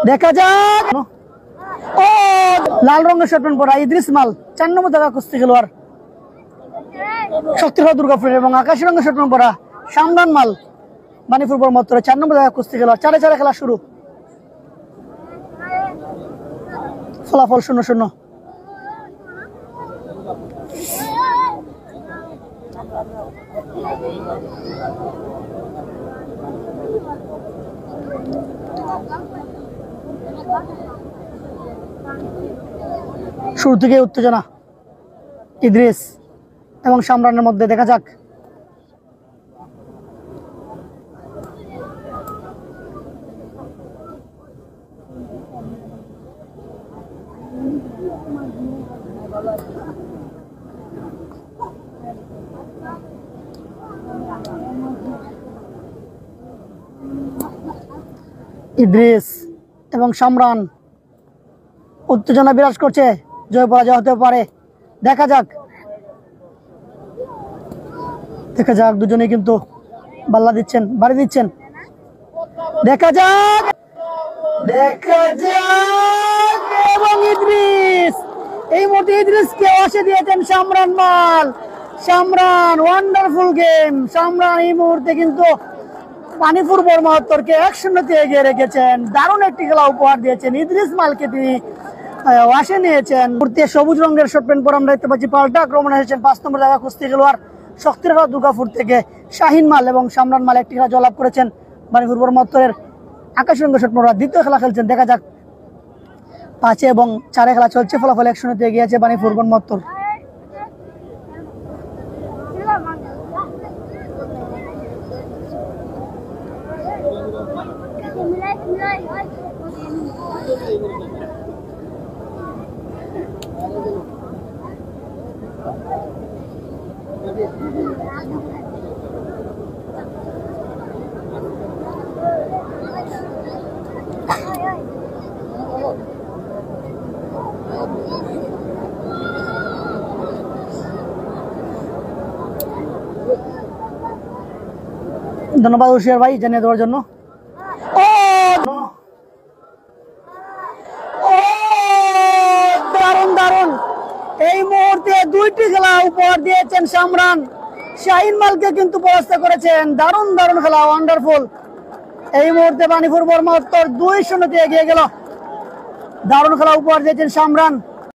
দেখা যাক। ও লাল রঙের শর্ট প্যান্ট পরা ইদ্রিস মাল 4 নম্বর জায়গা কুস্তি খেলোয়াড় শক্তিগড় দুর্গাপুরের, এবং আকাশি রঙের শর্ট প্যান্ট পরা সামরান মাল বানিপুর বর্মত্তর 4 নম্বর জায়গা কুস্তি খেলোয়াড়। 4-4 খেলা শুরু, ফলাফল 0-0। শুরু থেকে উত্তেজনা ইদ্রিস এবং সামরানের মধ্যে, দেখা যাক। ইদ্রিস এবং সামরান, উত্তেজনা বিরাজ করছে, জয় পরাজয় হতে পারে, দেখা যাক। দেখা যাক, দুজনেই কিন্তু বাল্লা দিচ্ছেন, বাড়ি দিচ্ছেন, দেখা যাক। দেখা যাক, এবং ইদ্রিস এই মুহূর্তে ইদ্রিসকে অসে দিয়েছেন সামরান মাল। সামরান ওয়ান্ডারফুল গেম। সামরান এই মুহূর্তে কিন্তু বানিপুর বর্মত্তরকে 1-0 এগিয়ে রেখেছেন। দারুণ একটি খেলা উপহার দিয়েছেন ইদ্রিস মালকে, তিনি ওয়াশে নিয়েছেন। মুহূর্তে সবুজ রঙের শর্ট প্যান্ট পরে আমরা দেখতে পাচ্ছি পাল্টা আক্রমণ এসেছেন 5 নম্বর জায়গা কুস্তি খেলোয়াড় শক্তিগড় দুর্গাপুর থেকে শাহিন মাল এবং সামরান মাল একটি খেলা জয়লাভ করেছেন বানিপুর বর্মত্তরের। আকাশি রঙের শর্ট প্যান্ট দ্বিতীয় খেলা খেলছেন, দেখা যাক। 5 এবং 4 খেলা চলছে, ফলাফল 1-0 এগিয়ে আছে বানিপুর বর্মত্তর। ধন্যবাদ হুশিয়ার ভাই জানিয়ে দেওয়ার জন্য। দারুণ দারুণ, এই মুহূর্তে 2টি খেলা উপহার দিয়েছেন সামরান, শাহিন মালকে কিন্তু পরাস্ত করেছেন। দারুণ দারুণ খেলা, ওয়ান্ডারফুল। এই মুহূর্তে বানিপুর বর্মত্তর 2-0 এগিয়ে গেল। দারুণ খেলা উপহার দিয়েছেন সামরান।